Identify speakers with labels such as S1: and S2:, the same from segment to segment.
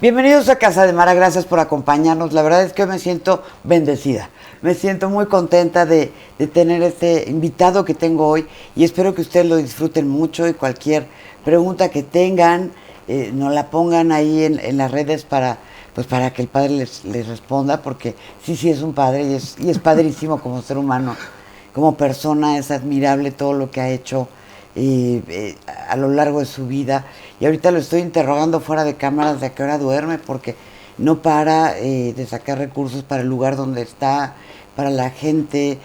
S1: Bienvenidos a Casa de Mara, gracias por acompañarnos. La verdad es que me siento bendecida. Me siento muy contenta de tener este invitado que tengo hoy y espero que ustedes lo disfruten mucho y cualquier pregunta que tengan, nos la pongan ahí en las redes para que el padre les responda, porque sí es un padre y es padrísimo como ser humano, como persona, es admirable todo lo que ha hecho a lo largo de su vida. Y ahorita lo estoy interrogando fuera de cámaras de a qué hora duerme, porque no para de sacar recursos para el lugar donde está, para la gente,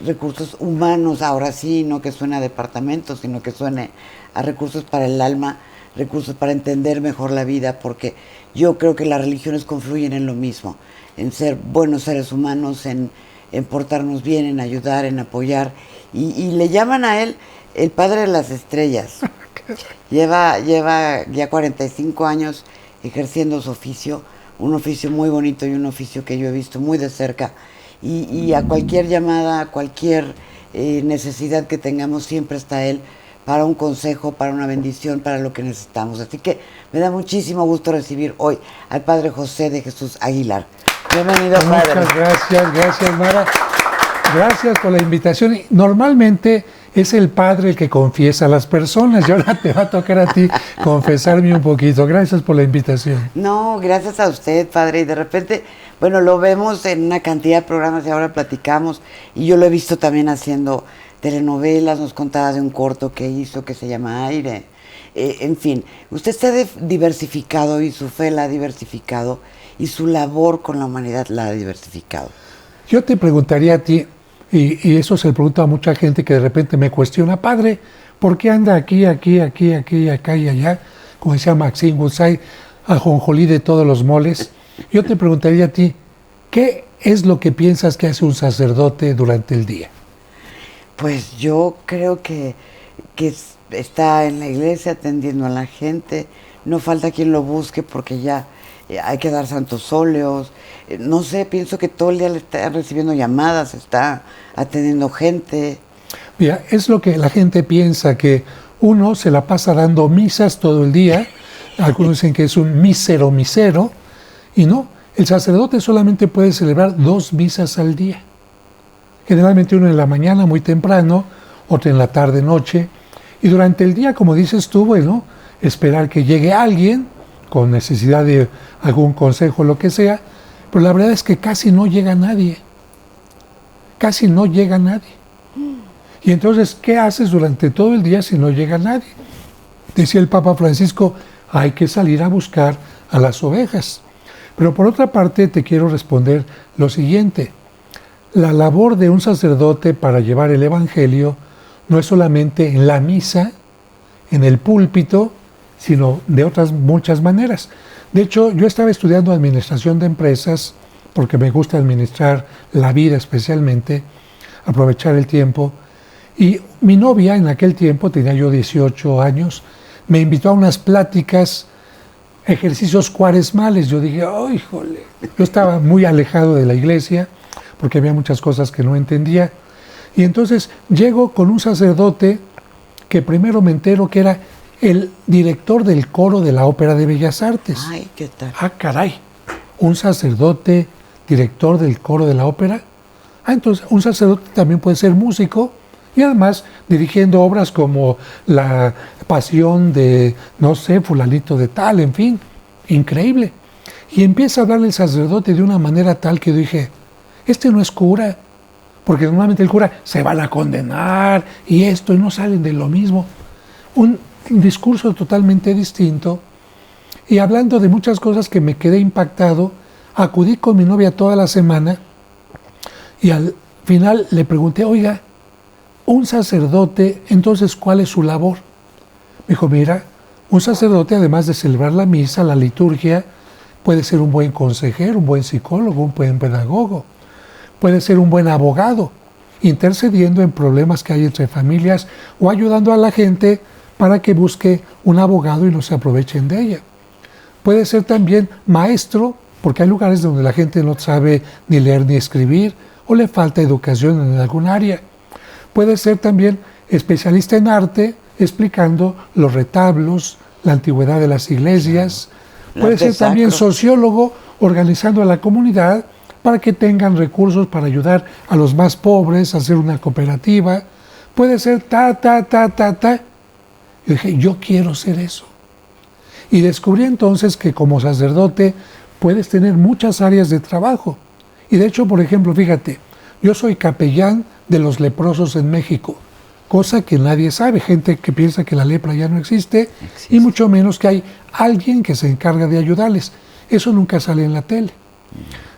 S1: recursos humanos, ahora sí, no que suene a departamentos, sino que suene a recursos para el alma, recursos para entender mejor la vida, porque yo creo que las religiones confluyen en lo mismo, en ser buenos seres humanos, en portarnos bien, en ayudar, en apoyar, y le llaman a él el padre de las estrellas. Lleva ya 45 años ejerciendo su oficio, un oficio muy bonito y un oficio que yo he visto muy de cerca. Y a cualquier llamada, a cualquier necesidad que tengamos, siempre está él para un consejo, para una bendición, para lo que necesitamos. Así que me da muchísimo gusto recibir hoy al padre José de Jesús Aguilar. Bienvenido, padre.
S2: Muchas gracias, Mara. Gracias por la invitación. Normalmente es el padre el que confiesa a las personas y ahora te va a tocar a ti confesarme un poquito. Gracias por la invitación.
S1: No, gracias a usted, padre. Y de repente, bueno, lo vemos en una cantidad de programas y ahora platicamos. Y yo lo he visto también haciendo telenovelas, nos contaba de un corto que hizo que se llama Aire. En fin, usted se ha diversificado y su fe la ha diversificado y su labor con la humanidad la ha diversificado.
S2: Yo te preguntaría a ti, y eso se le pregunta a mucha gente que de repente me cuestiona, padre, ¿por qué anda aquí, acá y allá? Como decía Maxine Goodside, ajonjolí de todos los moles. Yo te preguntaría a ti, ¿qué es lo que piensas que hace un sacerdote durante el día?
S1: Pues yo creo que está en la iglesia atendiendo a la gente, no falta quien lo busque porque ya hay que dar santos óleos, no sé, pienso que todo el día le está recibiendo llamadas, está atendiendo gente.
S2: Mira, es lo que la gente piensa, que uno se la pasa dando misas todo el día, algunos dicen que es un misero, y no, el sacerdote solamente puede celebrar 2 misas al día. Generalmente uno en la mañana muy temprano, otro en la tarde, noche, y durante el día, como dices tú, bueno, esperar que llegue alguien con necesidad de algún consejo, lo que sea, pero la verdad es que casi no llega nadie. Y entonces, ¿qué haces durante todo el día si no llega nadie? Decía el Papa Francisco, hay que salir a buscar a las ovejas. Pero por otra parte, te quiero responder lo siguiente. La labor de un sacerdote para llevar el Evangelio no es solamente en la misa, en el púlpito, sino de otras muchas maneras. De hecho, yo estaba estudiando administración de empresas, porque me gusta administrar la vida especialmente, aprovechar el tiempo, y mi novia en aquel tiempo, tenía yo 18 años, me invitó a unas pláticas, ejercicios cuaresmales. Yo dije, ¡oh, híjole! Yo estaba muy alejado de la iglesia, porque había muchas cosas que no entendía, y entonces llego con un sacerdote que primero me entero que era el director del coro de la Ópera de Bellas Artes.
S1: Ay, ¿qué tal?
S2: Ah, caray, un sacerdote director del coro de la ópera. Ah, entonces un sacerdote también puede ser músico y además dirigiendo obras como La Pasión de, no sé, fulanito de tal, en fin, increíble. Y empieza a hablarle el sacerdote de una manera tal que dije, este no es cura, porque normalmente el cura se van a condenar y esto, y no salen de lo mismo. Un discurso totalmente distinto, y hablando de muchas cosas que me quedé impactado, acudí con mi novia toda la semana y al final le pregunté, oiga, un sacerdote, entonces, ¿cuál es su labor? Me dijo, mira, un sacerdote, además de celebrar la misa, la liturgia, puede ser un buen consejero, un buen psicólogo, un buen pedagogo, puede ser un buen abogado, intercediendo en problemas que hay entre familias o ayudando a la gente para que busque un abogado y no se aprovechen de ella. Puede ser también maestro, porque hay lugares donde la gente no sabe ni leer ni escribir o le falta educación en algún área. Puede ser también especialista en arte, explicando los retablos, la antigüedad de las iglesias. Puede ser también sociólogo, organizando a la comunidad para que tengan recursos para ayudar a los más pobres, hacer una cooperativa. Puede ser Y dije, yo quiero ser eso. Y descubrí entonces que como sacerdote puedes tener muchas áreas de trabajo. Y de hecho, por ejemplo, fíjate, yo soy capellán de los leprosos en México, cosa que nadie sabe, gente que piensa que la lepra ya no existe, y mucho menos que hay alguien que se encarga de ayudarles. Eso nunca sale en la tele.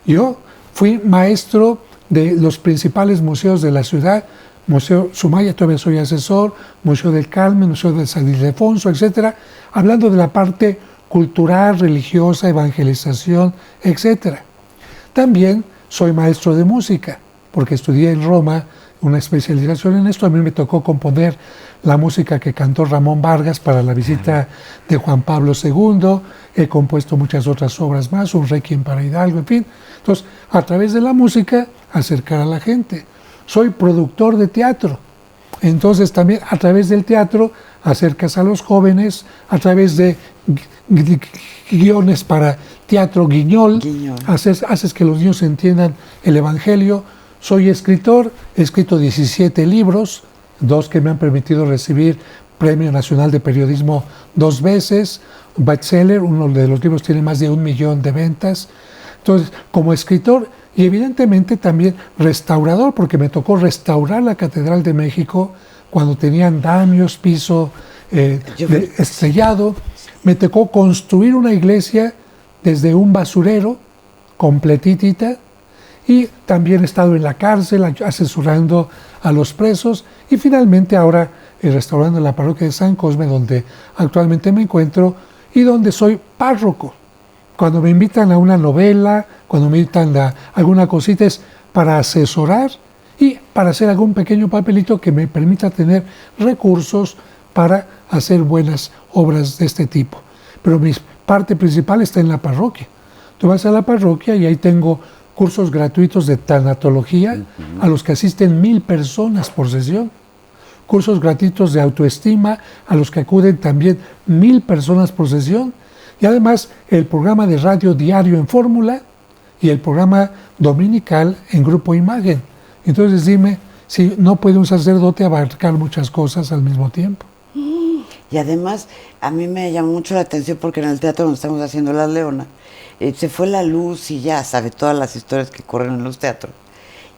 S2: Yo fui maestro de los principales museos de la ciudad, Museo Sumaya, todavía soy asesor, Museo del Carmen, Museo de San Ildefonso, etcétera, hablando de la parte cultural, religiosa, evangelización, etcétera. También soy maestro de música, porque estudié en Roma una especialización en esto. A mí me tocó componer la música que cantó Ramón Vargas para la visita de Juan Pablo II. He compuesto muchas otras obras más, un Requiem para Hidalgo, en fin. Entonces, a través de la música, acercar a la gente. Soy productor de teatro. Entonces, también a través del teatro, acercas a los jóvenes, a través de guiones para teatro guiñol. Haces que los niños entiendan el Evangelio. Soy escritor, he escrito 17 libros, 2 que me han permitido recibir Premio Nacional de Periodismo 2 veces, bestseller, uno de los libros tiene más de 1 millón de ventas. Entonces, como escritor y evidentemente también restaurador, porque me tocó restaurar la Catedral de México cuando tenía andamios, piso estrellado. Me tocó construir una iglesia desde un basurero, completitita, y también he estado en la cárcel asesorando a los presos y finalmente ahora restaurando la parroquia de San Cosme, donde actualmente me encuentro y donde soy párroco. Cuando me invitan a una novela, cuando me invitan a alguna cosita es para asesorar y para hacer algún pequeño papelito que me permita tener recursos para hacer buenas obras de este tipo. Pero mi parte principal está en la parroquia. Tú vas a la parroquia y ahí tengo cursos gratuitos de tanatología a los que asisten 1000 personas por sesión. Cursos gratuitos de autoestima a los que acuden también 1000 personas por sesión. Y además el programa de radio diario en Fórmula y el programa dominical en Grupo Imagen. Entonces dime si no puede un sacerdote abarcar muchas cosas al mismo tiempo.
S1: Y además a mí me llamó mucho la atención porque en el teatro donde estamos haciendo Las Leonas, se fue la luz y ya sabe todas las historias que corren en los teatros.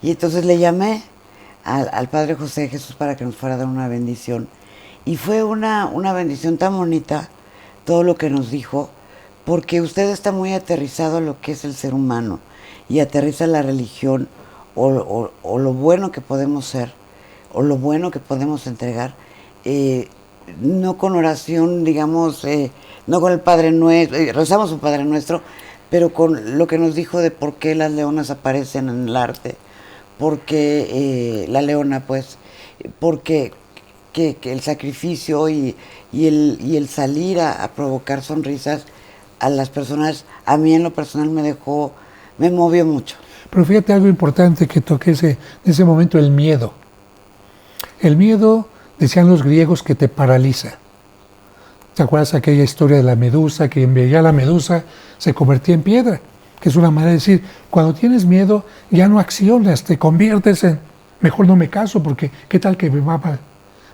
S1: Y entonces le llamé al Padre José Jesús para que nos fuera a dar una bendición. Y fue una bendición tan bonita todo lo que nos dijo, porque usted está muy aterrizado a lo que es el ser humano y aterriza la religión o lo bueno que podemos ser o lo bueno que podemos entregar, no con oración, digamos, no con el Padre Nuestro, rezamos un Padre Nuestro, pero con lo que nos dijo de por qué las leonas aparecen en el arte, por qué la leona, pues, porque que el sacrificio y el salir a provocar sonrisas a las personas, a mí en lo personal me movió mucho.
S2: Pero fíjate algo importante que toqué en ese momento, el miedo. El miedo, decían los griegos, que te paraliza. ¿Te acuerdas aquella historia de la medusa, que veía la medusa se convertía en piedra? Que es una manera de decir, cuando tienes miedo ya no accionas, te conviertes en, mejor no me caso porque qué tal que me va mal.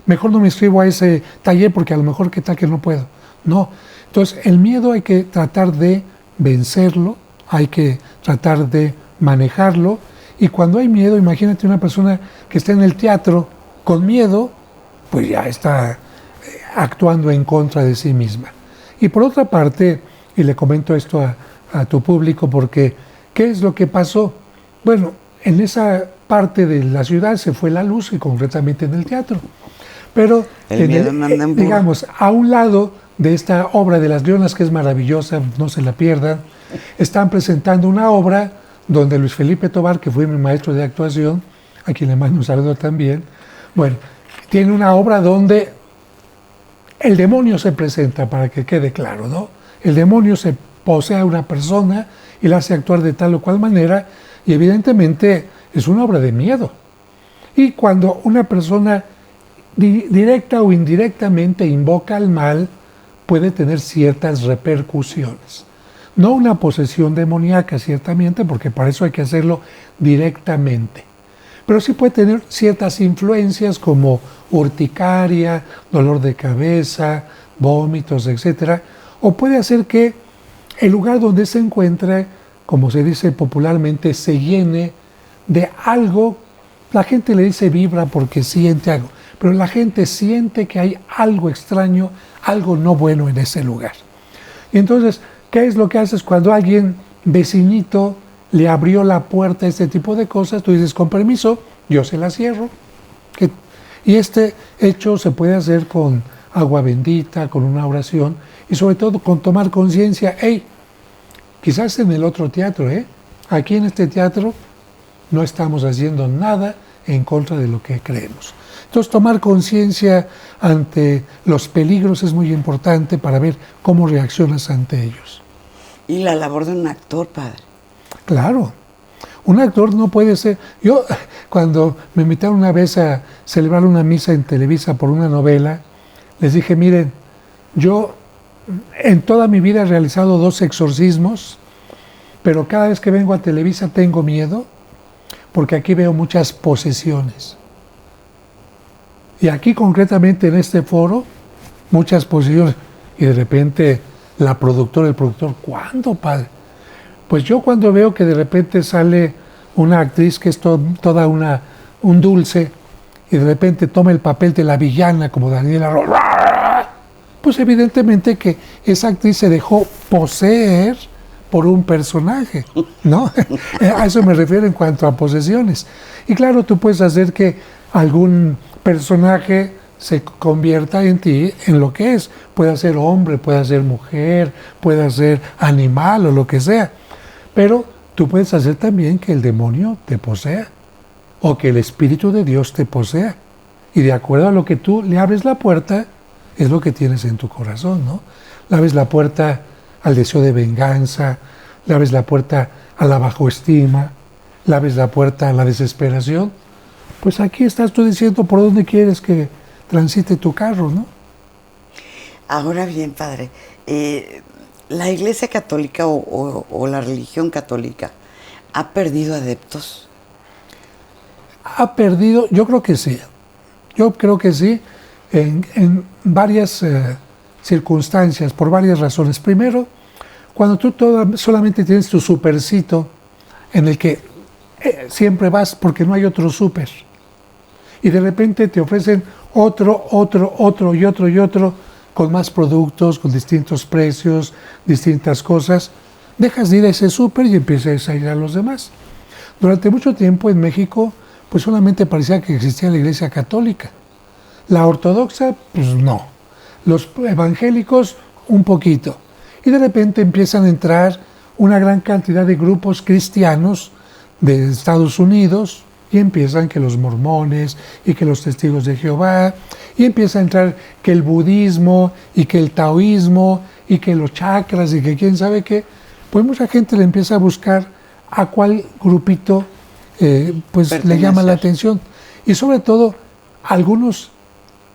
S2: Mejor no me inscribo a ese taller porque a lo mejor qué tal que no puedo. No. Entonces el miedo hay que tratar de vencerlo, hay que tratar de manejarlo. Y cuando hay miedo, imagínate una persona que está en el teatro con miedo, pues ya está actuando en contra de sí misma. Y por otra parte, y le comento esto a tu público porque, ¿qué es lo que pasó? Bueno, en esa parte de la ciudad se fue la luz, y concretamente en el teatro. Pero, digamos, a un lado de esta obra de Las Leonas, que es maravillosa, no se la pierdan, están presentando una obra donde Luis Felipe Tobar, que fue mi maestro de actuación, a quien le mando un saludo también, bueno, tiene una obra donde el demonio se presenta, para que quede claro, ¿no? El demonio se posee a una persona y la hace actuar de tal o cual manera, y evidentemente es una obra de miedo. Y cuando una persona directa o indirectamente invoca al mal, puede tener ciertas repercusiones. No una posesión demoníaca, ciertamente, porque para eso hay que hacerlo directamente. Pero sí puede tener ciertas influencias como urticaria, dolor de cabeza, vómitos, etc. O puede hacer que el lugar donde se encuentre, como se dice popularmente, se llene de algo. La gente le dice vibra porque siente algo, pero la gente siente que hay algo extraño, algo no bueno en ese lugar. Y entonces, ¿qué es lo que haces cuando alguien, vecinito, le abrió la puerta a este tipo de cosas? Tú dices, con permiso, yo se la cierro. Y este hecho se puede hacer con agua bendita, con una oración y sobre todo con tomar conciencia. Hey, quizás en el otro teatro, aquí en este teatro no estamos haciendo nada en contra de lo que creemos. Entonces, tomar conciencia ante los peligros es muy importante para ver cómo reaccionas ante ellos.
S1: Y la labor de un actor, padre.
S2: Claro, un actor no puede ser... Yo, cuando me invitaron una vez a celebrar una misa en Televisa por una novela, les dije, miren, yo en toda mi vida he realizado 2 exorcismos, pero cada vez que vengo a Televisa tengo miedo, porque aquí veo muchas posesiones. Y aquí concretamente en este foro, muchas posesiones. Y de repente el productor, ¿cuándo, padre? Pues yo cuando veo que de repente sale una actriz que es toda un dulce, y de repente toma el papel de la villana como Daniela Ross, pues evidentemente que esa actriz se dejó poseer por un personaje, ¿no? A eso me refiero en cuanto a posesiones. Y claro, tú puedes hacer que algún personaje se convierta en ti, en lo que es. Puede ser hombre, puede ser mujer, puede ser animal o lo que sea. Pero tú puedes hacer también que el demonio te posea o que el Espíritu de Dios te posea. Y de acuerdo a lo que tú le abres la puerta, es lo que tienes en tu corazón, ¿no? Le abres la puerta al deseo de venganza, le abres la puerta a la bajoestima, le abres la puerta a la desesperación. Pues aquí estás tú diciendo por dónde quieres que transite tu carro, ¿no?
S1: Ahora bien, padre, ¿la Iglesia Católica o la religión católica ha perdido adeptos?
S2: Ha perdido, yo creo que sí. Yo creo que sí, en varias circunstancias, por varias razones. Primero, cuando tú solamente tienes tu supercito en el que siempre vas porque no hay otro super, y de repente te ofrecen otro y otro, con más productos, con distintos precios, distintas cosas, dejas de ir a ese súper y empiezas a ir a los demás. Durante mucho tiempo en México, pues solamente parecía que existía la Iglesia Católica. La ortodoxa, pues no. Los evangélicos, un poquito. Y de repente empiezan a entrar una gran cantidad de grupos cristianos de Estados Unidos, y empiezan que los mormones y que los testigos de Jehová, y empieza a entrar que el budismo y que el taoísmo y que los chakras y que quién sabe qué. Pues mucha gente le empieza a buscar a cuál grupito pues le llama la atención. Y sobre todo, algunos,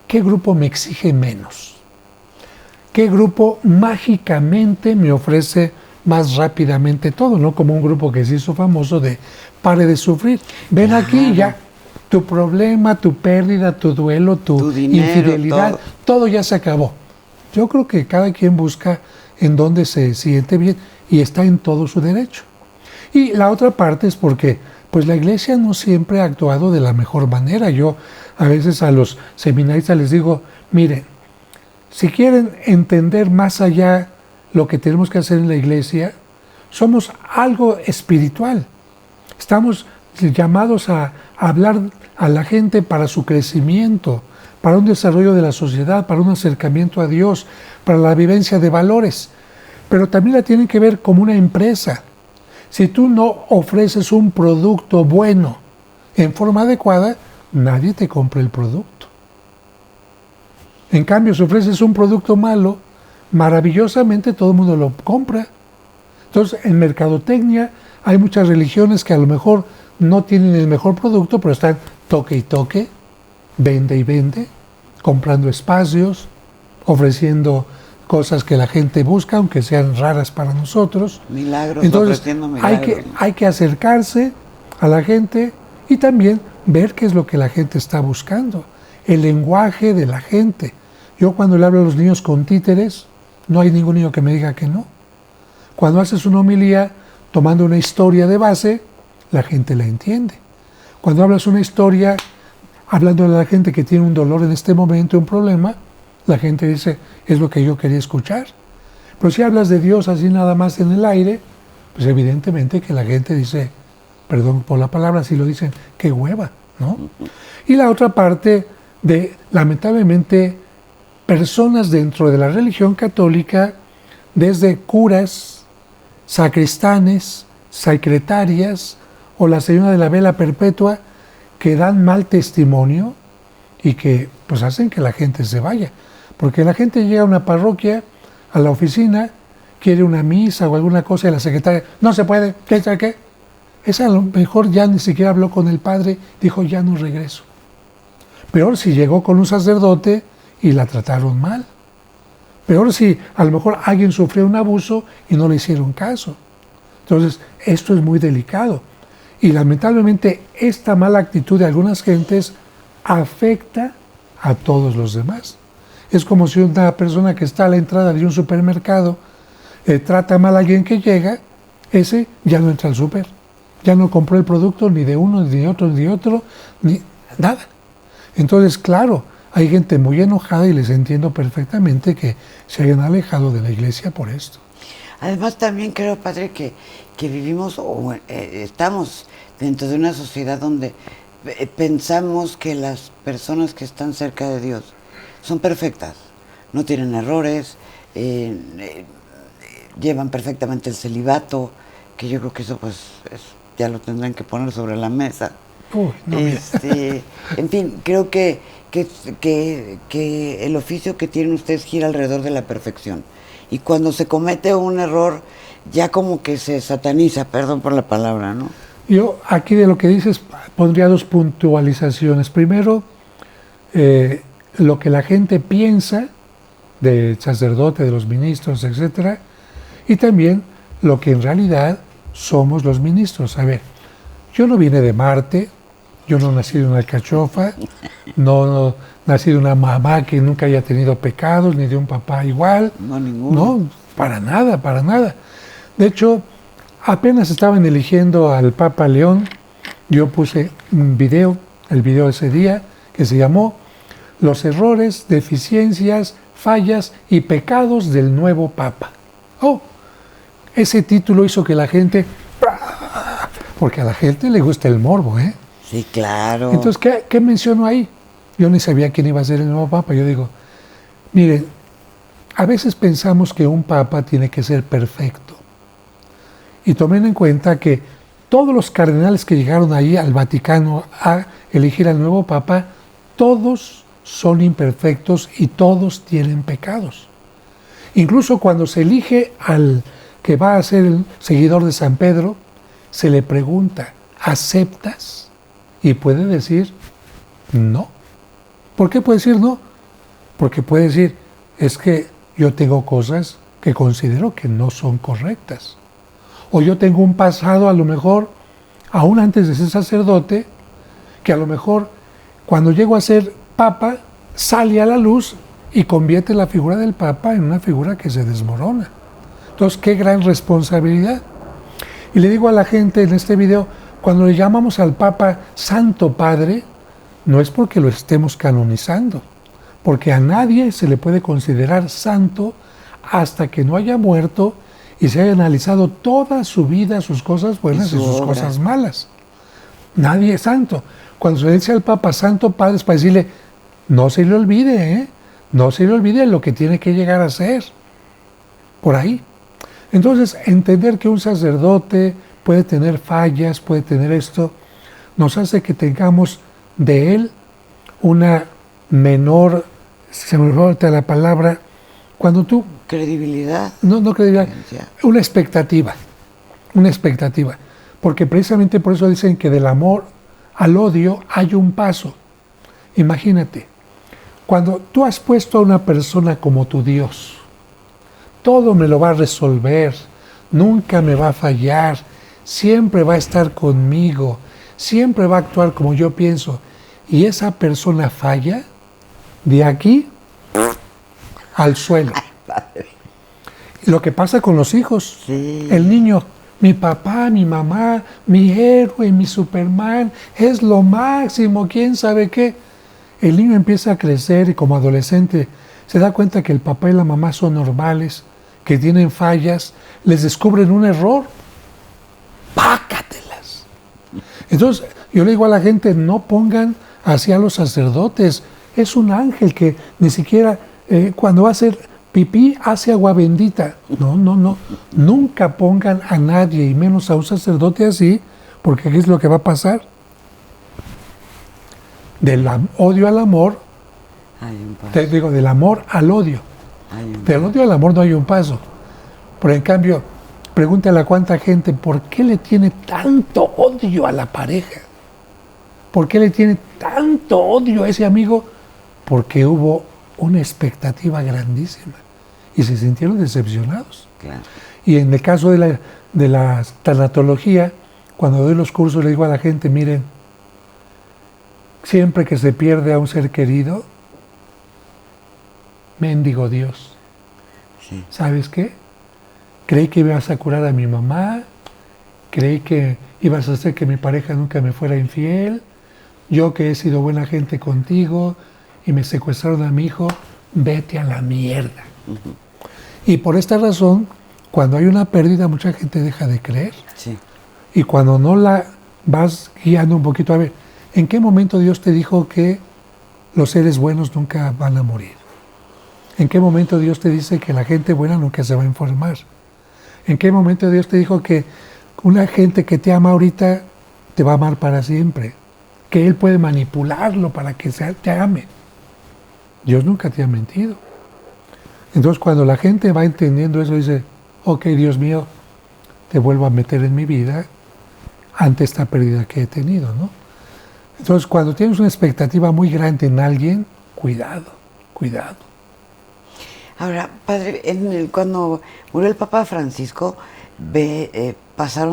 S2: ¿qué grupo me exige menos? ¿Qué grupo mágicamente me ofrece más rápidamente todo? No como un grupo que se hizo famoso de pare de sufrir. Ven aquí ya, tu problema, tu pérdida, tu duelo, tu dinero, infidelidad, todo ya se acabó. Yo creo que cada quien busca en donde se siente bien y está en todo su derecho. Y la otra parte es porque pues la Iglesia no siempre ha actuado de la mejor manera. Yo a veces a los seminaristas les digo, miren, si quieren entender más allá lo que tenemos que hacer en la Iglesia, somos algo espiritual. Estamos llamados a hablar a la gente para su crecimiento, para un desarrollo de la sociedad, para un acercamiento a Dios, para la vivencia de valores. Pero también la tienen que ver como una empresa. Si tú no ofreces un producto bueno en forma adecuada, nadie te compra el producto. En cambio, si ofreces un producto malo, maravillosamente todo el mundo lo compra. Entonces, en mercadotecnia hay muchas religiones que a lo mejor no tienen el mejor producto, pero están toque y toque, vende y vende, comprando espacios, ofreciendo cosas que la gente busca, aunque sean raras para nosotros.
S1: Milagros,
S2: Entonces,
S1: ofreciendo milagros.
S2: hay que acercarse a la gente y también ver qué es lo que la gente está buscando, el lenguaje de la gente. Yo cuando le hablo a los niños con títeres, no hay ningún niño que me diga que no. Cuando haces una homilía tomando una historia de base, la gente la entiende. Cuando hablas una historia hablando a la gente que tiene un dolor en este momento, un problema, la gente dice, es lo que yo quería escuchar. Pero si hablas de Dios así nada más en el aire, pues evidentemente que la gente dice, perdón por la palabra, si lo dicen, qué hueva, ¿no? Y la otra parte de, lamentablemente, personas dentro de la religión católica, desde curas, sacristanes, secretarias o la señora de la vela perpetua, que dan mal testimonio y que pues hacen que la gente se vaya. Porque la gente llega a una parroquia, a la oficina, quiere una misa o alguna cosa y la secretaria, no se puede, ¿qué sabe qué? Esa a lo mejor ya ni siquiera habló con el padre, dijo ya no regreso. Peor si llegó con un sacerdote y la trataron mal. Peor si a lo mejor alguien sufrió un abuso y no le hicieron caso. Entonces, esto es muy delicado. Y lamentablemente esta mala actitud de algunas gentes afecta a todos los demás. Es como si una persona que está a la entrada de un supermercado trata mal a alguien que llega, ese ya no entra al súper. Ya no compró el producto ni de uno, ni de otro, ni nada. Entonces, claro, hay gente muy enojada y les entiendo perfectamente que se hayan alejado de la iglesia por esto.
S1: Además, también creo, padre, que vivimos o estamos dentro de una sociedad donde pensamos que las personas que están cerca de Dios son perfectas, no tienen errores, llevan perfectamente el celibato, que yo creo que eso pues ya lo tendrán que poner sobre la mesa.
S2: No,
S1: en fin, creo que el oficio que tienen ustedes gira alrededor de la perfección. Y cuando se comete un error, ya como que se sataniza, perdón por la palabra, ¿no?
S2: Yo aquí de lo que dices pondría dos puntualizaciones. Primero, lo que la gente piensa del sacerdote, de los ministros, etcétera, y también lo que en realidad somos los ministros. A ver, yo no vine de Marte, yo no nací de una alcachofa, no nací de una mamá que nunca haya tenido pecados, ni de un papá igual.
S1: No, ninguno.
S2: No, para nada, para nada. De hecho, apenas estaban eligiendo al Papa León, yo puse un video, el video de ese día, que se llamó Los errores, deficiencias, fallas y pecados del nuevo Papa. Oh, ese título hizo que la gente, porque a la gente le gusta el morbo, ¿eh?
S1: Sí, claro.
S2: Entonces, ¿qué menciono ahí? Yo ni sabía quién iba a ser el nuevo Papa. Yo digo, miren, a veces pensamos que un Papa tiene que ser perfecto. Y tomen en cuenta que todos los cardenales que llegaron ahí al Vaticano a elegir al nuevo Papa, todos son imperfectos y todos tienen pecados. Incluso cuando se elige al que va a ser el seguidor de San Pedro, se le pregunta, ¿aceptas? Y puede decir no. ¿Por qué puede decir no? Porque puede decir, es que yo tengo cosas que considero que no son correctas. O yo tengo un pasado, a lo mejor, aún antes de ser sacerdote, que a lo mejor cuando llego a ser papa, sale a la luz y convierte la figura del papa en una figura que se desmorona. Entonces, qué gran responsabilidad. Y le digo a la gente en este video, cuando le llamamos al Papa Santo Padre, no es porque lo estemos canonizando, porque a nadie se le puede considerar santo hasta que no haya muerto y se haya analizado toda su vida, sus cosas buenas y sus cosas malas. Nadie es santo. Cuando se le dice al Papa Santo Padre es para decirle, no se le olvide, ¿eh? No se le olvide lo que tiene que llegar a ser. Por ahí. Entonces, entender que un sacerdote puede tener fallas, puede tener esto, nos hace que tengamos de él una menor, se me olvidó la palabra, cuando tú...
S1: Credibilidad.
S2: No credibilidad, una expectativa, porque precisamente por eso dicen que del amor al odio hay un paso. Imagínate, cuando tú has puesto a una persona como tu Dios, todo me lo va a resolver, nunca me va a fallar, siempre va a estar conmigo, siempre va a actuar como yo pienso. Y esa persona falla, de aquí al suelo.
S1: Ay, padre.
S2: Lo que pasa con los hijos.
S1: Sí.
S2: El niño, mi papá, mi mamá, mi héroe, mi Superman, es lo máximo, quién sabe qué. El niño empieza a crecer y como adolescente se da cuenta que el papá y la mamá son normales, que tienen fallas, les descubren un error. ¡Pácatelas! Entonces, yo le digo a la gente, no pongan así a los sacerdotes. Es un ángel que ni siquiera cuando va a hacer pipí hace agua bendita. No, no, no. Nunca pongan a nadie, y menos a un sacerdote así, porque ¿qué es lo que va a pasar? Del odio al amor, te digo, del amor al odio. Del odio al amor no hay un paso. Pero en cambio, pregúntale a cuánta gente, ¿por qué le tiene tanto odio a la pareja? ¿Por qué le tiene tanto odio a ese amigo? Porque hubo una expectativa grandísima y se sintieron decepcionados.
S1: Claro.
S2: Y en el caso de la tanatología, cuando doy los cursos le digo a la gente, miren, siempre que se pierde a un ser querido, mendigo Dios,
S1: Sí.
S2: ¿sabes qué? Creí que ibas a curar a mi mamá, creí que ibas a hacer que mi pareja nunca me fuera infiel, yo que he sido buena gente contigo y me secuestraron a mi hijo, vete a la mierda. Y por esta razón, cuando hay una pérdida, mucha gente deja de creer.
S1: Sí.
S2: Y cuando no la vas guiando un poquito, a ver, ¿en qué momento Dios te dijo que los seres buenos nunca van a morir? ¿En qué momento Dios te dice que la gente buena nunca se va a enfermar? ¿En qué momento Dios te dijo que una gente que te ama ahorita te va a amar para siempre? Que Él puede manipularlo para que te ame. Dios nunca te ha mentido. Entonces cuando la gente va entendiendo eso, dice, ok, Dios mío, te vuelvo a meter en mi vida ante esta pérdida que he tenido, ¿no? Entonces cuando tienes una expectativa muy grande en alguien, cuidado, cuidado.
S1: Ahora, padre, cuando murió el Papa Francisco,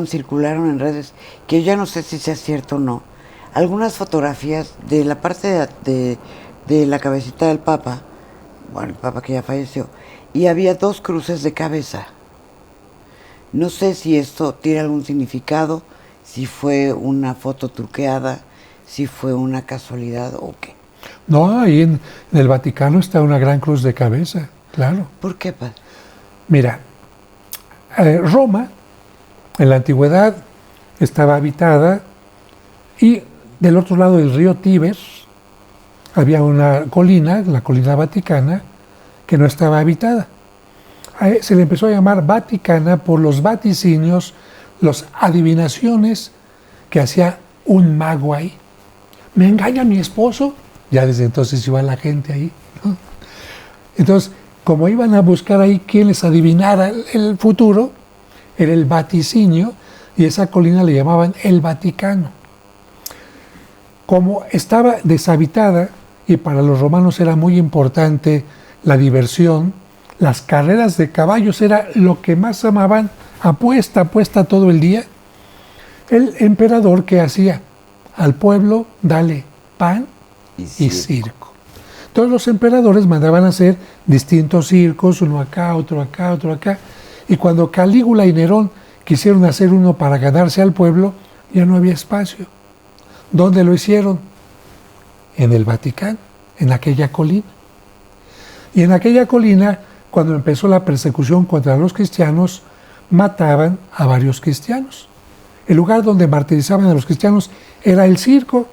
S1: circularon en redes, que yo ya no sé si sea cierto o no, algunas fotografías de la parte de la cabecita del Papa, bueno, el Papa que ya falleció, y había 2 cruces de cabeza. No sé si esto tiene algún significado, si fue una foto truqueada, si fue una casualidad o qué.
S2: No, ahí en el Vaticano está una gran cruz de cabeza, claro.
S1: ¿Por qué, padre?
S2: Mira, Roma, en la antigüedad, estaba habitada y del otro lado del río Tíber había una colina, la colina vaticana, que no estaba habitada. Se le empezó a llamar Vaticana por los vaticinios, las adivinaciones que hacía un mago ahí. ¿Me engaña mi esposo? Ya desde entonces iba la gente ahí, ¿no? Entonces, como iban a buscar ahí quién les adivinara el futuro, era el vaticinio, y esa colina le llamaban el Vaticano. Como estaba deshabitada, y para los romanos era muy importante la diversión, las carreras de caballos era lo que más amaban, apuesta todo el día. El emperador, ¿qué hacía? Al pueblo, dale pan y circo. Todos los emperadores mandaban a hacer distintos circos, uno acá, otro acá, otro acá. Y cuando Calígula y Nerón quisieron hacer uno para ganarse al pueblo, ya no había espacio. ¿Dónde lo hicieron? En el Vaticano, en aquella colina. Y en aquella colina, cuando empezó la persecución contra los cristianos, mataban a varios cristianos. El lugar donde martirizaban a los cristianos era el circo.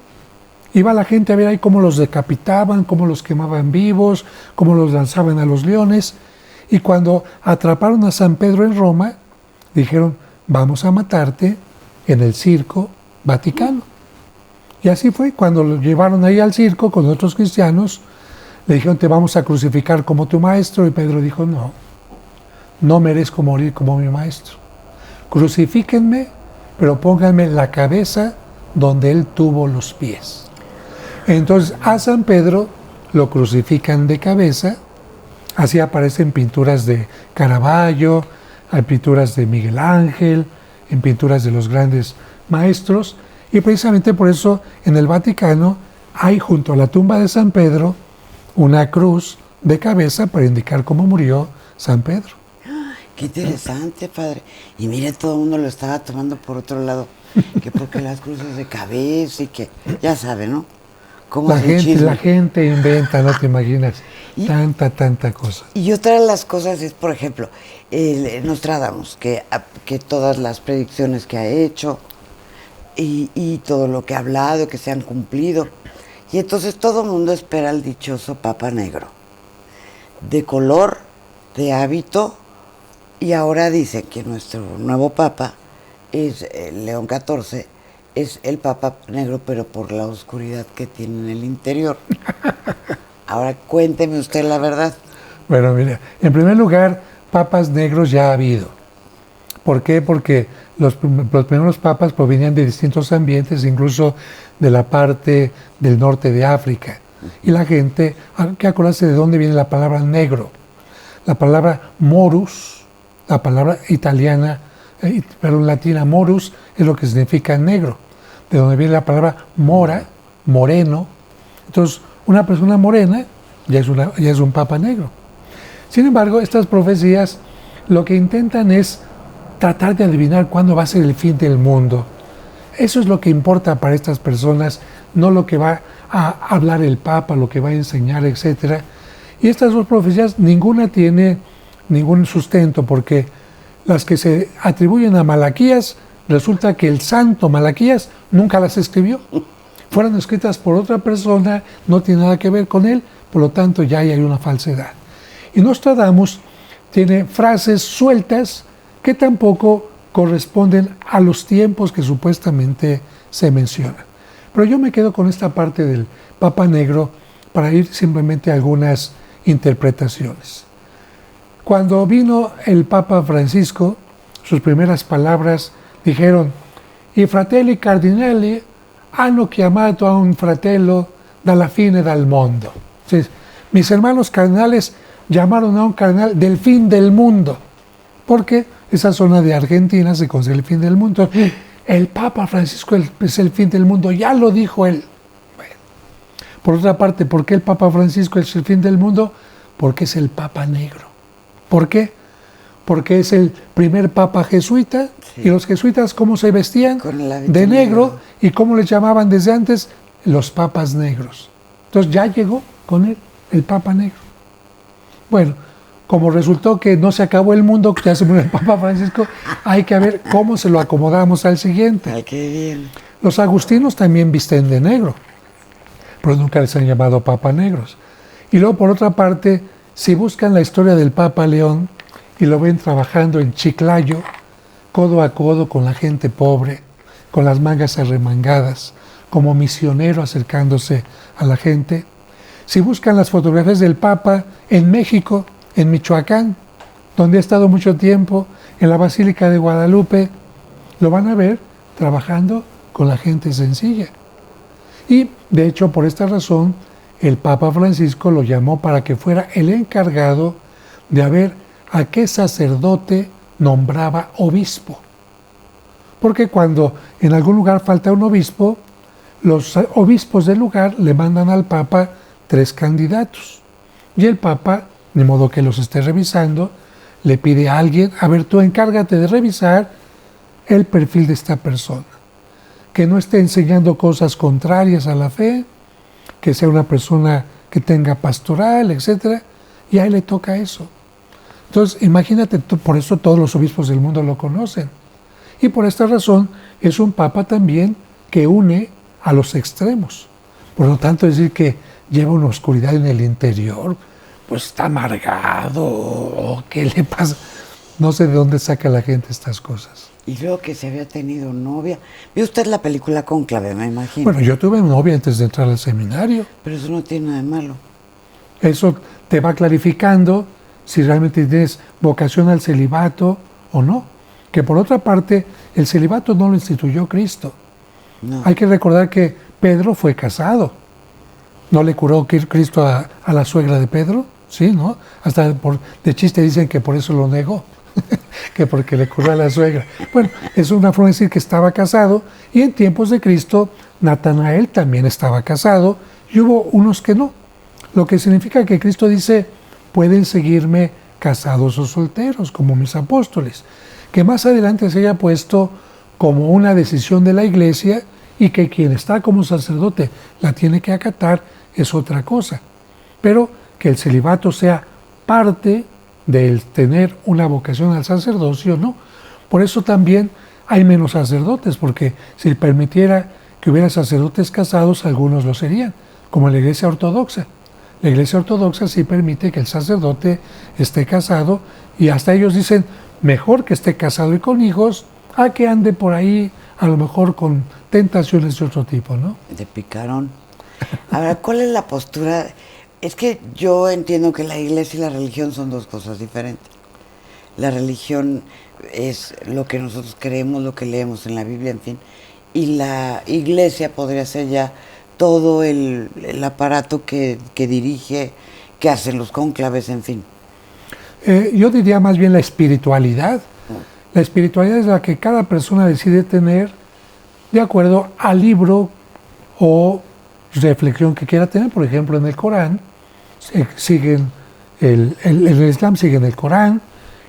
S2: Iba la gente a ver ahí cómo los decapitaban, cómo los quemaban vivos, cómo los lanzaban a los leones. Y cuando atraparon a San Pedro en Roma, dijeron, vamos a matarte en el circo Vaticano. Y así fue, cuando lo llevaron ahí al circo con otros cristianos, le dijeron, te vamos a crucificar como tu maestro. Y Pedro dijo, no, no merezco morir como mi maestro. Crucifíquenme, pero pónganme la cabeza donde él tuvo los pies. Entonces a San Pedro lo crucifican de cabeza Así aparecen pinturas de Caravaggio, hay pinturas de Miguel Ángel, en pinturas de los grandes maestros, y precisamente por eso en el Vaticano hay junto a la tumba de San Pedro una cruz de cabeza para indicar cómo murió San Pedro.
S1: Qué interesante, padre. Y mire, todo el mundo lo estaba tomando por otro lado, que porque las cruces de cabeza y que, ya sabe, ¿no? ¿Cómo
S2: La gente inventa, no te imaginas, tanta cosa.
S1: Y otra de las cosas es, por ejemplo, Nostradamus, que todas las predicciones que ha hecho y todo lo que ha hablado, que se han cumplido. Y entonces todo el mundo espera al dichoso Papa Negro, de color, de hábito, y ahora dicen que nuestro nuevo Papa es León XIV, es el Papa Negro, pero por la oscuridad que tiene en el interior. Ahora cuénteme usted la verdad.
S2: Bueno, mira, en primer lugar, papas negros ya ha habido. ¿Por qué? Porque los primeros papas provenían de distintos ambientes, incluso de la parte del norte de África. Y la gente, hay que acordarse de dónde viene la palabra negro. La palabra morus, la palabra italiana, latina morus, es lo que significa negro. De donde viene la palabra mora, moreno. Entonces, una persona morena ya es un papa negro. Sin embargo, estas profecías lo que intentan es tratar de adivinar cuándo va a ser el fin del mundo. Eso es lo que importa para estas personas, no lo que va a hablar el Papa, lo que va a enseñar, etc. Y estas dos profecías, ninguna tiene ningún sustento, porque las que se atribuyen a Malaquías, resulta que el santo Malaquías nunca las escribió. Fueron escritas por otra persona, no tiene nada que ver con él, por lo tanto ya hay una falsedad. Y Nostradamus tiene frases sueltas que tampoco corresponden a los tiempos que supuestamente se mencionan. Pero yo me quedo con esta parte del Papa Negro para ir simplemente a algunas interpretaciones. Cuando vino el Papa Francisco, sus primeras palabras dijeron: "I fratelli cardinali hanno chiamato a un fratello dalla fine del mondo". Entonces, mis hermanos cardenales llamaron a un cardenal del fin del mundo, porque esa zona de Argentina se considera el fin del mundo. El Papa Francisco es el fin del mundo, ya lo dijo él. Bueno. Por otra parte, ¿por qué el Papa Francisco es el fin del mundo? Porque es el Papa Negro. ¿Por qué? Porque es el primer Papa jesuita, sí. Y los jesuitas, ¿cómo se vestían? De negro, y ¿cómo les llamaban desde antes? Los Papas Negros. Entonces ya llegó con él, el Papa Negro. Bueno, como resultó que no se acabó el mundo, ya se murió el Papa Francisco, hay que ver cómo se lo acomodamos al siguiente.
S1: Ay, qué bien.
S2: Los agustinos también visten de negro, pero nunca les han llamado Papa Negros. Y luego, por otra parte, si buscan la historia del Papa León y lo ven trabajando en Chiclayo, codo a codo con la gente pobre, con las mangas arremangadas, como misionero acercándose a la gente. Si buscan las fotografías del Papa en México, en Michoacán, donde ha estado mucho tiempo, en la Basílica de Guadalupe, lo van a ver trabajando con la gente sencilla. Y, de hecho, por esta razón, el Papa Francisco lo llamó para que fuera el encargado de ver a qué sacerdote nombraba obispo. Porque cuando en algún lugar falta un obispo, los obispos del lugar le mandan al Papa 3 candidatos. Y el Papa, de modo que los esté revisando, le pide a alguien: a ver, tú encárgate de revisar el perfil de esta persona. Que no esté enseñando cosas contrarias a la fe, que sea una persona que tenga pastoral, etc. Y a él le toca eso. Entonces, imagínate, por eso todos los obispos del mundo lo conocen. Y por esta razón es un Papa también que une a los extremos. Por lo tanto, decir que lleva una oscuridad en el interior, pues está amargado, ¿qué le pasa? No sé de dónde saca la gente estas cosas.
S1: Y luego que se había tenido novia. ¿Vio usted la película Cónclave, me imagino?
S2: Bueno, yo tuve novia antes de entrar al seminario.
S1: Pero eso no tiene nada de malo.
S2: Eso te va clarificando si realmente tienes vocación al celibato o no. Que por otra parte, el celibato no lo instituyó Cristo. No. Hay que recordar que Pedro fue casado. ¿No le curó Cristo a la suegra de Pedro? Sí, ¿no? Hasta de chiste dicen que por eso lo negó, que porque le curó a la suegra. Bueno, es una forma de decir que estaba casado, y en tiempos de Cristo, Natanael también estaba casado, y hubo unos que no. Lo que significa que Cristo dice, pueden seguirme casados o solteros, como mis apóstoles, que más adelante se haya puesto como una decisión de la Iglesia, y que quien está como sacerdote la tiene que acatar, es otra cosa. Pero que el celibato sea parte del tener una vocación al sacerdocio, ¿no? Por eso también hay menos sacerdotes, porque si permitiera que hubiera sacerdotes casados, algunos lo serían, como la Iglesia Ortodoxa. La Iglesia Ortodoxa sí permite que el sacerdote esté casado, y hasta ellos dicen, mejor que esté casado y con hijos, a que ande por ahí, a lo mejor con tentaciones de otro tipo, ¿no?
S1: De picarón. Ahora, ¿cuál es la postura? Es que yo entiendo que la iglesia y la religión son dos cosas diferentes. La religión es lo que nosotros creemos, lo que leemos en la Biblia, en fin. Y la iglesia podría ser ya todo el aparato que dirige, que hacen los cónclaves, en fin.
S2: Yo diría más bien la espiritualidad. La espiritualidad es la que cada persona decide tener de acuerdo al libro o reflexión que quiera tener. Por ejemplo, en el Corán, siguen en el Islam siguen el Corán,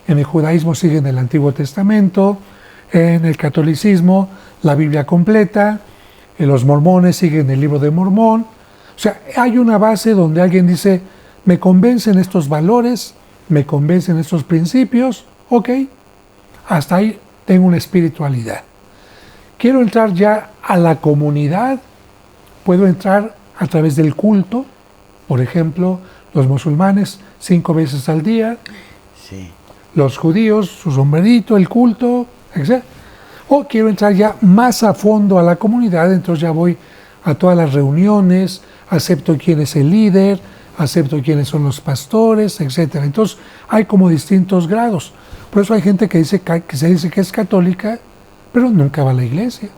S2: en el judaísmo siguen el Antiguo Testamento, en el catolicismo la Biblia completa, en los mormones siguen el libro de Mormón. O sea, hay una base donde alguien dice, me convencen estos valores, me convencen estos principios, ok, hasta ahí tengo una espiritualidad. Quiero entrar ya a la comunidad, puedo entrar a través del culto, por ejemplo, los musulmanes 5 veces al día,
S1: Sí.
S2: los judíos, su sombrerito, el culto, etc. O quiero entrar ya más a fondo a la comunidad, entonces ya voy a todas las reuniones, acepto quién es el líder, acepto quiénes son los pastores, etc. Entonces hay como distintos grados. Por eso hay gente que se dice que es católica, pero nunca va a la iglesia.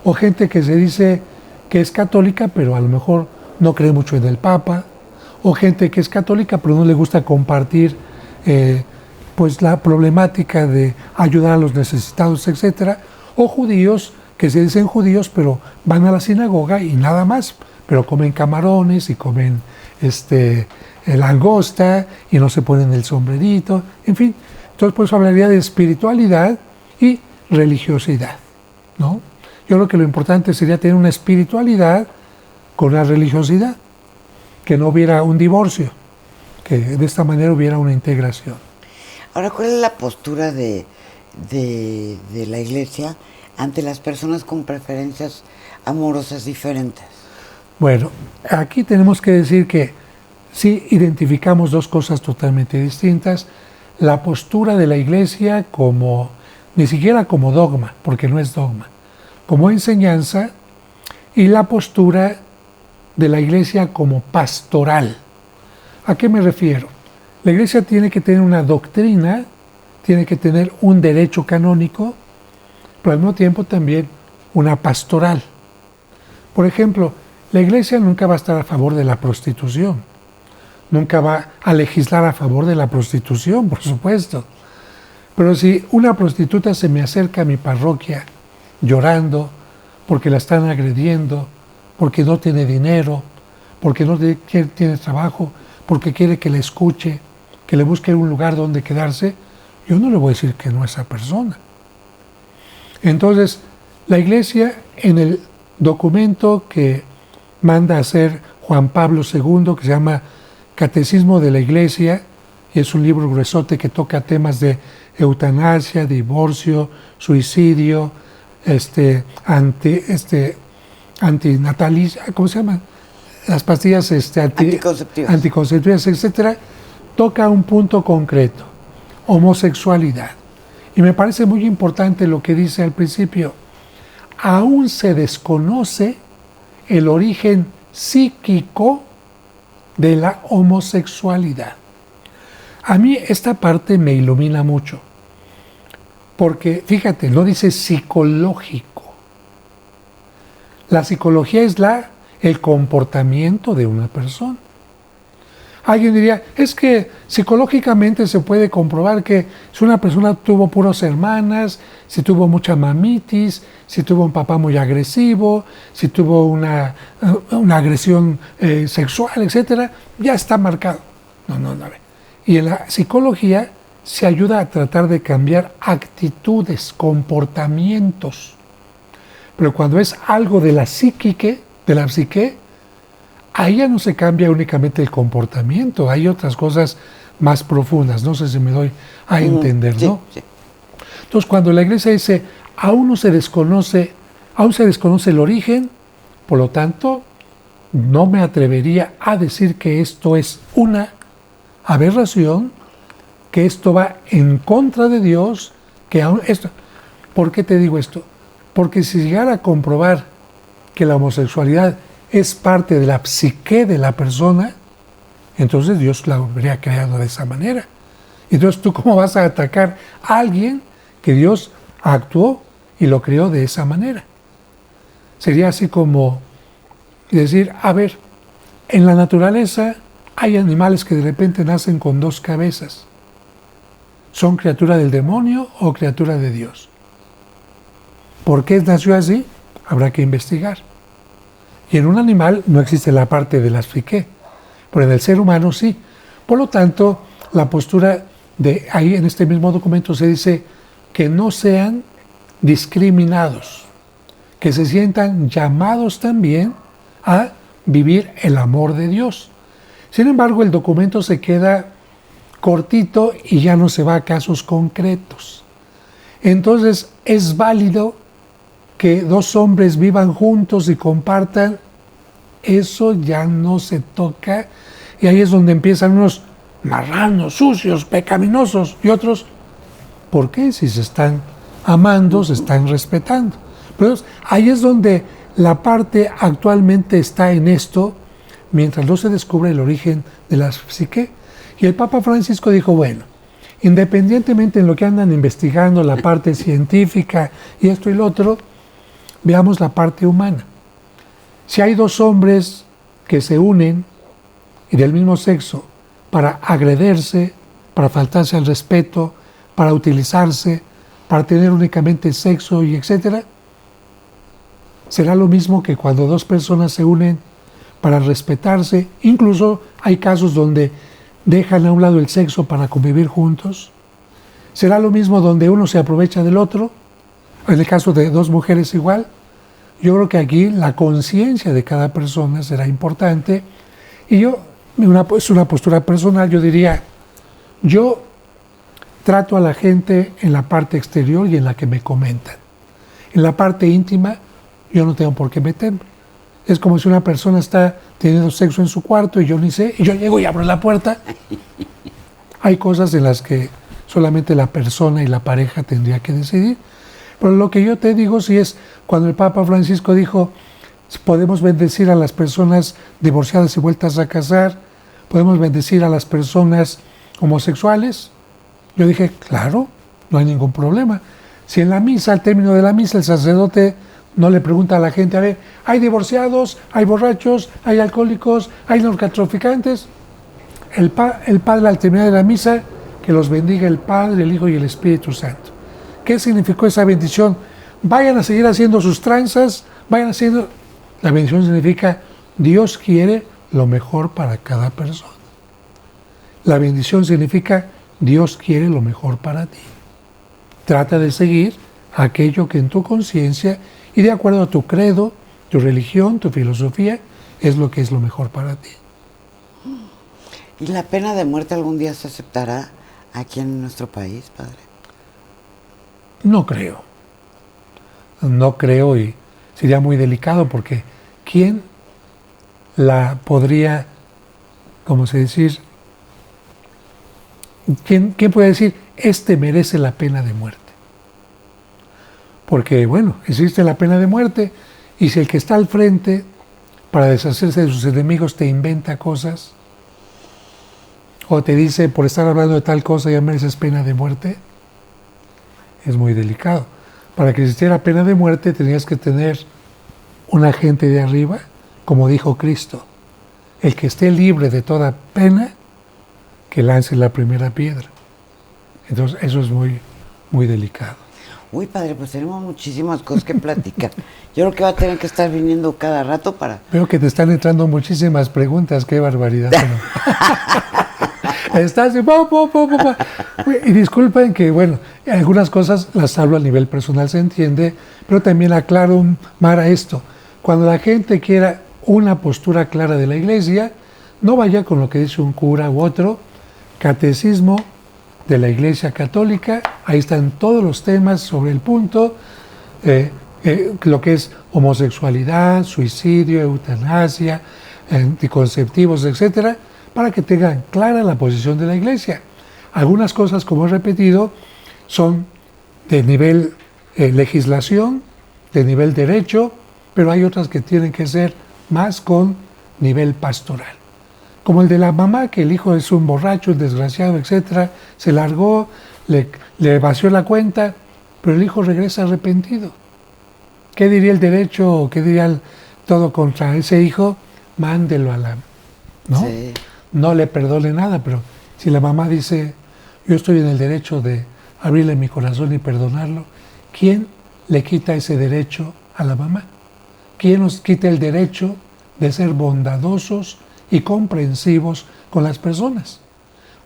S2: O gente que se dice que es católica, pero a lo mejor no cree mucho en el Papa. O gente que es católica, pero no le gusta compartir pues la problemática de ayudar a los necesitados, etc. O judíos que se dicen judíos, pero van a la sinagoga y nada más, pero comen camarones y comen langosta y no se ponen el sombrerito, en fin. Entonces, por eso hablaría de espiritualidad y religiosidad, ¿no? Yo creo que lo importante sería tener una espiritualidad con la religiosidad, que no hubiera un divorcio, que de esta manera hubiera una integración.
S1: Ahora, ¿cuál es la postura de la iglesia ante las personas con preferencias amorosas diferentes?
S2: Bueno, aquí tenemos que decir que sí identificamos dos cosas totalmente distintas. La postura de la iglesia como, ni siquiera como dogma, porque no es dogma, como enseñanza, y la postura de la iglesia como pastoral. ¿A qué me refiero? La iglesia tiene que tener una doctrina, tiene que tener un derecho canónico, pero al mismo tiempo también una pastoral. Por ejemplo, la iglesia nunca va a estar a favor de la prostitución, nunca va a legislar a favor de la prostitución, por supuesto. Pero si una prostituta se me acerca a mi parroquia llorando porque la están agrediendo, porque no tiene dinero, porque no tiene trabajo, porque quiere que la escuche, que le busque un lugar donde quedarse, yo no le voy a decir que no a esa persona. Entonces, la iglesia, en el documento que manda a hacer Juan Pablo II, que se llama Catecismo de la Iglesia, y es un libro gruesote que toca temas de eutanasia, divorcio, suicidio, antinatalicia, ¿cómo se llama? Las pastillas anticonceptivas, etcétera, toca un punto concreto, homosexualidad. Y me parece muy importante lo que dice al principio. Aún se desconoce el origen psíquico de la homosexualidad. A mí esta parte me ilumina mucho, porque fíjate, no dice psicológico. La psicología es el comportamiento de una persona. Alguien diría, es que psicológicamente se puede comprobar que si una persona tuvo puros hermanas, si tuvo mucha mamitis, si tuvo un papá muy agresivo, si tuvo una agresión sexual, etcétera, ya está marcado. No. Y en la psicología se ayuda a tratar de cambiar actitudes, comportamientos. Pero cuando es algo de la psique, ahí ya no se cambia únicamente el comportamiento, hay otras cosas más profundas. No sé si me doy a entender, ¿no?
S1: Sí.
S2: Entonces, cuando la iglesia dice, aún se desconoce el origen, por lo tanto, no me atrevería a decir que esto es una aberración, que esto va en contra de Dios, que aún esto. ¿Por qué te digo esto? Porque si llegara a comprobar que la homosexualidad es parte de la psique de la persona, entonces Dios la habría creado de esa manera. Entonces, ¿tú cómo vas a atacar a alguien que Dios actuó y lo creó de esa manera? Sería así como decir, a ver, en la naturaleza hay animales que de repente nacen con 2 cabezas. ¿Son criatura del demonio o criatura de Dios? ¿Por qué nació así? Habrá que investigar. Y en un animal no existe la parte de la psique, pero en el ser humano sí. Por lo tanto, la postura de ahí en este mismo documento se dice que no sean discriminados, que se sientan llamados también a vivir el amor de Dios. Sin embargo, el documento se queda cortito y ya no se va a casos concretos. Entonces, es válido que 2 hombres vivan juntos y compartan, eso ya no se toca, y ahí es donde empiezan unos marranos, sucios, pecaminosos, y otros, ¿por qué? Si se están amando, se están respetando. Pero ahí es donde la parte actualmente está en esto, mientras no se descubre el origen de la psique. Y el Papa Francisco dijo, bueno, independientemente en lo que andan investigando, la parte científica y esto y lo otro, veamos la parte humana. Si hay 2 hombres que se unen y del mismo sexo para agrederse, para faltarse al respeto, para utilizarse, para tener únicamente sexo y etcétera, será lo mismo que cuando 2 personas se unen para respetarse. Incluso hay casos donde dejan a un lado el sexo para convivir juntos. Será lo mismo donde uno se aprovecha del otro. En el caso de 2 mujeres igual. Yo creo que aquí la conciencia de cada persona será importante. Y es una postura personal, yo diría, yo trato a la gente en la parte exterior y en la que me comentan. En la parte íntima, yo no tengo por qué meterme. Es como si una persona está teniendo sexo en su cuarto y yo ni sé, y yo llego y abro la puerta. Hay cosas en las que solamente la persona y la pareja tendría que decidir. Pero lo que yo te digo sí es, cuando el Papa Francisco dijo, podemos bendecir a las personas divorciadas y vueltas a casar, podemos bendecir a las personas homosexuales, yo dije, claro, no hay ningún problema. Si en la misa, al término de la misa, el sacerdote no le pregunta a la gente, a ver, ¿hay divorciados, hay borrachos, hay alcohólicos, hay narcotraficantes? El Padre, al terminar de la misa, que los bendiga el Padre, el Hijo y el Espíritu Santo. ¿Qué significó esa bendición? Vayan a seguir haciendo sus tranzas, vayan haciendo... La bendición significa, Dios quiere lo mejor para cada persona. La bendición significa, Dios quiere lo mejor para ti. Trata de seguir aquello que en tu conciencia y de acuerdo a tu credo, tu religión, tu filosofía, es lo que es lo mejor para ti.
S1: ¿Y la pena de muerte algún día se aceptará aquí en nuestro país, padre?
S2: No creo. No creo, y sería muy delicado porque ¿quién la podría, como se decir, ¿quién puede decir, este merece la pena de muerte? Porque, bueno, existe la pena de muerte, y si el que está al frente, para deshacerse de sus enemigos, te inventa cosas, o te dice, por estar hablando de tal cosa ya mereces pena de muerte, es muy delicado. Para que existiera pena de muerte tenías que tener un agente de arriba, como dijo Cristo, el que esté libre de toda pena, que lance la primera piedra. Entonces eso es muy, muy delicado.
S1: Uy, padre, pues tenemos muchísimas cosas que platicar. Yo creo que va a tener que estar viniendo cada rato para...
S2: Veo que te están entrando muchísimas preguntas, qué barbaridad. Estás y disculpen que, bueno, algunas cosas las hablo a nivel personal, se entiende, pero también aclaro, Mara, esto. Cuando la gente quiera una postura clara de la Iglesia, no vaya con lo que dice un cura u otro. Catecismo de la Iglesia Católica, ahí están todos los temas sobre el punto, lo que es homosexualidad, suicidio, eutanasia, anticonceptivos, etcétera, para que tengan clara la posición de la Iglesia. Algunas cosas, como he repetido, son de nivel legislación, de nivel derecho, pero hay otras que tienen que ser más con nivel pastoral. Como el de la mamá, que el hijo es un borracho, un desgraciado, etcétera, se largó, le vació la cuenta, pero el hijo regresa arrepentido. ¿Qué diría el derecho, qué diría todo contra ese hijo? Mándelo a la... ¿no?
S1: Sí.
S2: No le perdone nada, pero si la mamá dice, yo estoy en el derecho de abrirle mi corazón y perdonarlo, ¿quién le quita ese derecho a la mamá? ¿Quién nos quita el derecho de ser bondadosos y comprensivos con las personas?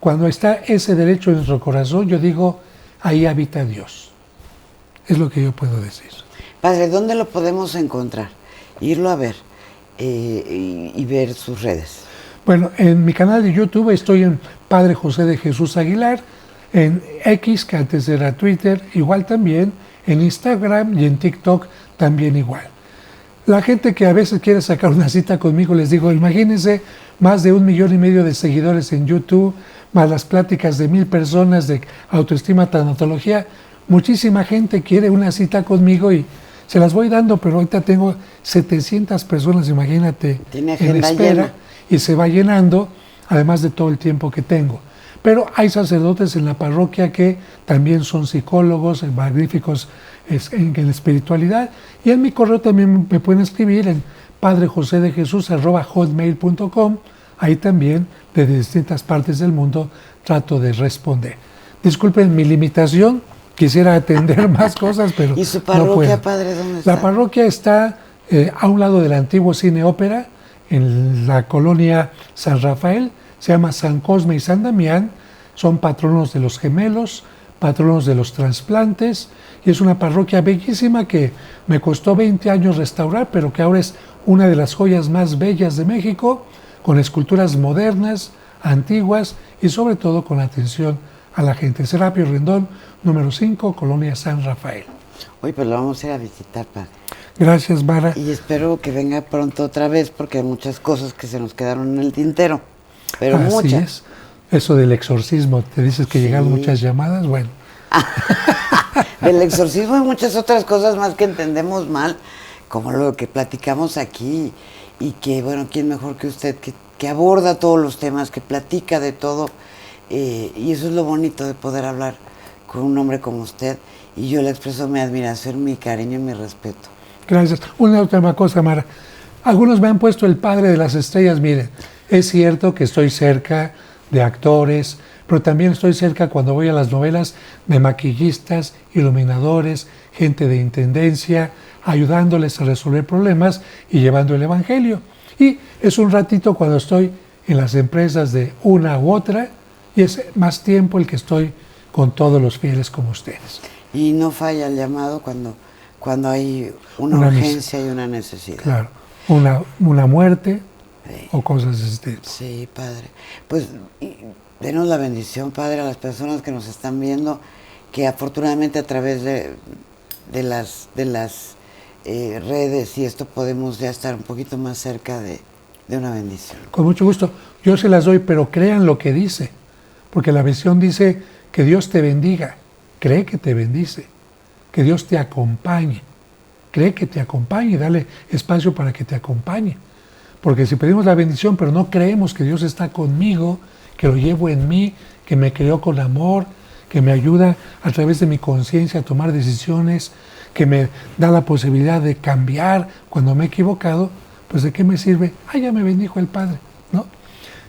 S2: Cuando está ese derecho en nuestro corazón, yo digo, ahí habita Dios. Es lo que yo puedo decir.
S1: Padre, ¿dónde lo podemos encontrar? Irlo a ver y ver sus redes.
S2: Bueno, en mi canal de YouTube estoy en Padre José de Jesús Aguilar, en X, que antes era Twitter, igual también, en Instagram y en TikTok también igual. La gente que a veces quiere sacar una cita conmigo, les digo, imagínense más de 1,5 millones de seguidores en YouTube, más las pláticas de 1,000 personas de autoestima, tanatología. Muchísima gente quiere una cita conmigo y se las voy dando, pero ahorita tengo 700 personas, imagínate, en espera, llena. Y se va llenando, además de todo el tiempo que tengo. Pero hay sacerdotes en la parroquia que también son psicólogos, magníficos en la espiritualidad, y en mi correo también me pueden escribir en padrejosedejesus@hotmail.com. Ahí también, desde distintas partes del mundo, trato de responder. Disculpen mi limitación, quisiera atender más cosas, pero
S1: ¿y su parroquia,
S2: no puedo.
S1: Padre, dónde está?
S2: La parroquia está a un lado del antiguo Cine Ópera, en la colonia San Rafael, se llama San Cosme y San Damián, son patronos de los gemelos, patronos de los trasplantes, y es una parroquia bellísima que me costó 20 años restaurar, pero que ahora es una de las joyas más bellas de México, con esculturas modernas, antiguas y sobre todo con atención a la gente. Serapio Rendón, número 5, colonia San Rafael.
S1: Oye, pues lo vamos a ir a visitar, Padre.
S2: Gracias, Mara.
S1: Y espero que venga pronto otra vez, porque hay muchas cosas que se nos quedaron en el tintero. Pero
S2: así
S1: muchas.
S2: Es. Eso del exorcismo, te dices que llegaron muchas llamadas, bueno.
S1: Del exorcismo y muchas otras cosas más que entendemos mal, como lo que platicamos aquí, y que, bueno, ¿quién mejor que usted que aborda todos los temas, que platica de todo? Y eso es lo bonito de poder hablar con un hombre como usted, y yo le expreso mi admiración, mi cariño y mi respeto.
S2: Gracias. Una última cosa, Mara. Algunos me han puesto el padre de las estrellas. Miren, es cierto que estoy cerca de actores, pero también estoy cerca cuando voy a las novelas de maquillistas, iluminadores, gente de intendencia, ayudándoles a resolver problemas y llevando el evangelio. Y es un ratito cuando estoy en las empresas de una u otra, y es más tiempo el que estoy con todos los fieles como ustedes.
S1: Y no falla el llamado cuando hay una urgencia y una necesidad.
S2: Claro, una muerte, sí, o cosas de ese tipo.
S1: Sí, Padre. Pues denos la bendición, Padre, a las personas que nos están viendo, que afortunadamente a través de las redes y esto podemos ya estar un poquito más cerca de una bendición.
S2: Con mucho gusto. Yo se las doy, pero crean lo que dice, porque la visión dice que Dios te bendiga. Cree que te bendice, que Dios te acompañe. Cree que te acompañe, dale espacio para que te acompañe. Porque si pedimos la bendición, pero no creemos que Dios está conmigo, que lo llevo en mí, que me creó con amor, que me ayuda a través de mi conciencia a tomar decisiones, que me da la posibilidad de cambiar cuando me he equivocado, pues ¿de qué me sirve? Ya me bendijo el Padre, ¿no?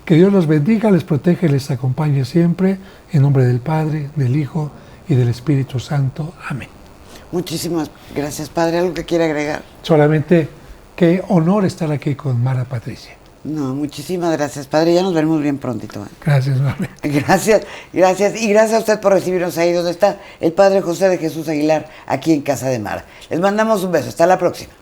S2: Que Dios los bendiga, les proteja y les acompañe siempre. En nombre del Padre, del Hijo y del Espíritu Santo. Amén.
S1: Muchísimas gracias, Padre. ¿Algo que quiera agregar?
S2: Solamente qué honor estar aquí con Mara Patricia.
S1: No, muchísimas gracias, Padre. Ya nos veremos bien prontito.
S2: Gracias, Mara.
S1: Gracias, gracias. Y gracias a usted por recibirnos ahí donde está el Padre José de Jesús Aguilar, aquí en Casa de Mara. Les mandamos un beso. Hasta la próxima.